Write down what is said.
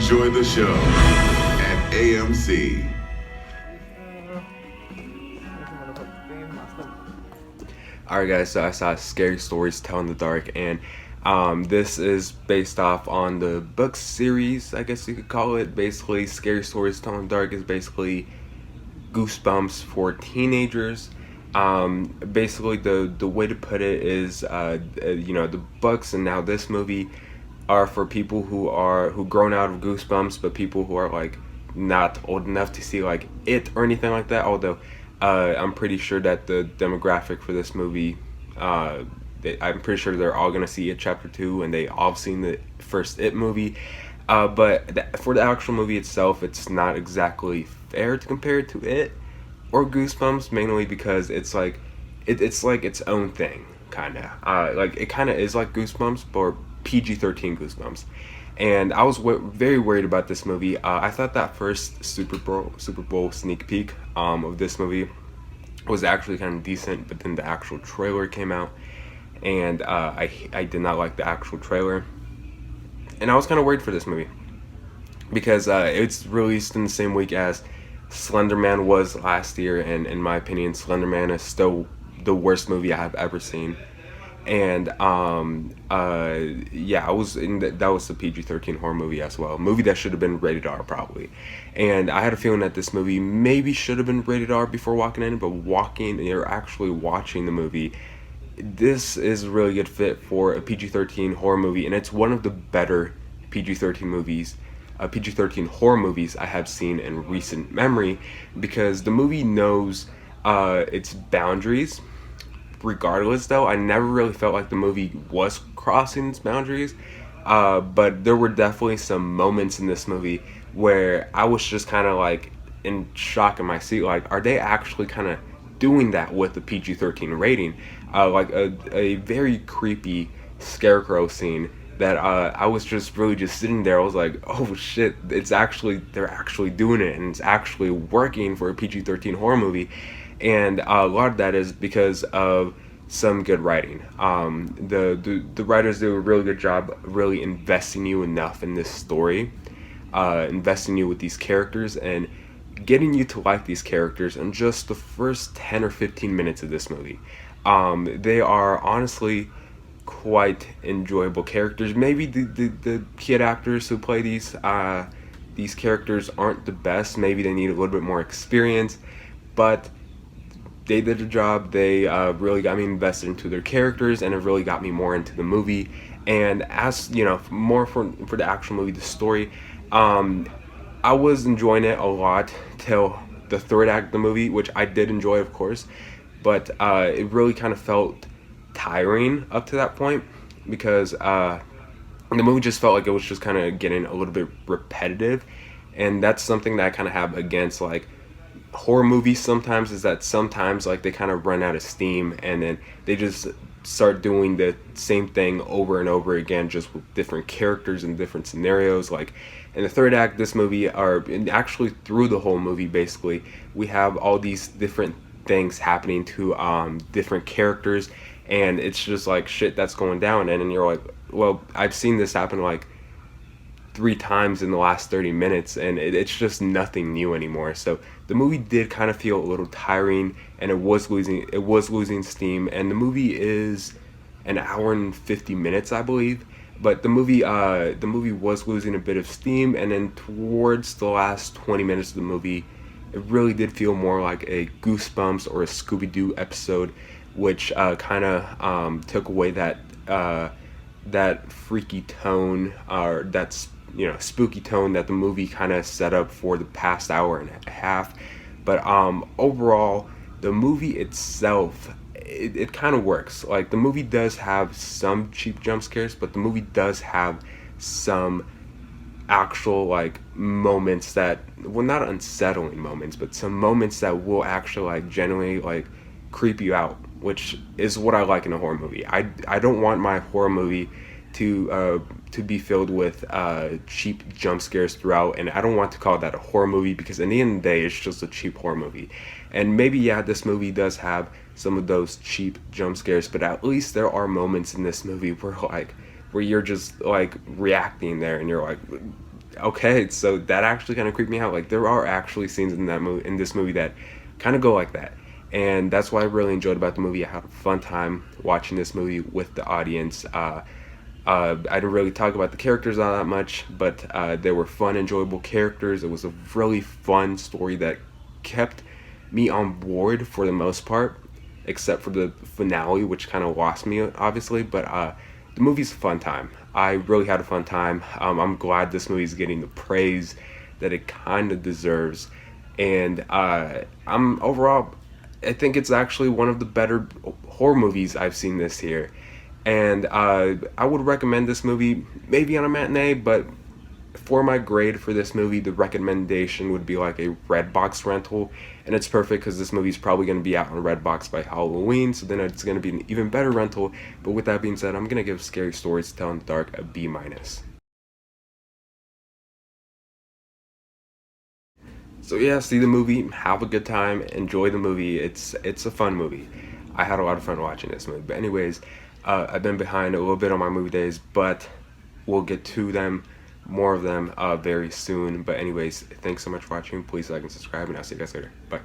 enjoy the show at AMC. Alright guys, so I saw Scary Stories Tell in the Dark, and this is based off on the book series, I guess you could call it. Basically, Scary Stories Tell in the Dark is basically Goosebumps for teenagers. Basically, the way to put it is, the books and now this movie are for people who grown out of Goosebumps, but people who are like not old enough to see like it or anything like that. Although I'm pretty sure that the demographic for this movie, I'm pretty sure they're all gonna see it Chapter 2, and they all seen the first It movie. But for the actual movie itself, it's not exactly fair to compare it to it or Goosebumps, mainly because it's like it's like its own thing, kind of. Like it kind of is like Goosebumps, but PG-13 Goosebumps. And I was very worried about this movie. I thought that first Super Bowl sneak peek of this movie was actually kind of decent, but then the actual trailer came out, and I did not like the actual trailer, and I was kind of worried for this movie because it's released in the same week as Slender Man was last year, and in my opinion, Slender Man is still the worst movie I have ever seen. And I was in that was the PG-13 horror movie as well, a movie that should have been rated R probably. And I had a feeling that this movie maybe should have been rated R before walking in, but actually watching the movie, this is a really good fit for a PG-13 horror movie, and it's one of the better PG-13 horror movies I have seen in recent memory, because the movie knows its boundaries. Regardless, though, I never really felt like the movie was crossing its boundaries, but there were definitely some moments in this movie where I was just kind of like in shock in my seat, like, are they actually kind of doing that with the PG-13 rating? Like a very creepy scarecrow scene that I was just really just sitting there. I was like, oh shit, they're actually doing it, and it's actually working for a PG-13 horror movie. And a lot of that is because of some good writing. The writers do a really good job really investing you enough in this story, investing you with these characters, and getting you to like these characters in just the first 10 or 15 minutes of this movie. They are honestly quite enjoyable characters. Maybe the kid actors who play these characters aren't the best. Maybe they need a little bit more experience, but they did a job. They really got me invested into their characters, and it really got me more into the movie. And as you know, more for the actual movie, the story, I was enjoying it a lot till the third act of the movie, which I did enjoy, of course, but it really kind of felt tiring up to that point, because the movie just felt like it was just kind of getting a little bit repetitive. And that's something that I kind of have against like horror movies sometimes, is that sometimes like they kind of run out of steam, and then they just start doing the same thing over and over again, just with different characters and different scenarios. Like in the third act, this movie, and actually through the whole movie, basically we have all these different things happening to different characters, and it's just like shit that's going down, and then you're like, well, I've seen this happen like 3 times in the last 30 minutes, and it's just nothing new anymore. So the movie did kind of feel a little tiring, and it was losing steam. And the movie is an hour and 50 minutes, I believe, but the movie was losing a bit of steam. And then towards the last 20 minutes of the movie, it really did feel more like a Goosebumps or a Scooby-Doo episode, which kind of took away that freaky tone, or that's spooky tone that the movie kind of set up for the past hour and a half. But overall, the movie itself, it kind of works. Like the movie does have some cheap jump scares, but the movie does have some actual like moments that, well, not unsettling moments, but some moments that will actually like genuinely like creep you out, which is what I like in a horror movie. I don't want my horror movie to be filled with cheap jump scares throughout, and I don't want to call that a horror movie, because in the end of the day, it's just a cheap horror movie. And maybe, yeah, this movie does have some of those cheap jump scares, but at least there are moments in this movie where you're just like reacting there, and you're like, okay, so that actually kind of creeped me out. Like there are actually scenes in that movie, in this movie, that kind of go like that, and that's what I really enjoyed about the movie. I had a fun time watching this movie with the audience. I didn't really talk about the characters all that much, but they were fun, enjoyable characters. It was a really fun story that kept me on board for the most part, except for the finale, which kind of lost me, obviously. But the movie's a fun time. I really had a fun time. I'm glad this movie's getting the praise that it kind of deserves, and I'm overall, I think it's actually one of the better horror movies I've seen this year. And I would recommend this movie maybe on a matinee, but for my grade for this movie, the recommendation would be like a Redbox rental, and it's perfect because this movie's probably going to be out on Redbox by Halloween, so then it's going to be an even better rental. But with that being said, I'm going to give Scary Stories to Tell in the Dark a B minus. So yeah, see the movie, have a good time, enjoy the movie. It's a fun movie. I had a lot of fun watching this movie. But anyways, I've been behind a little bit on my movie days, but we'll get to them, more of them, very soon. But anyways, thanks so much for watching. Please like and subscribe, and I'll see you guys later. Bye.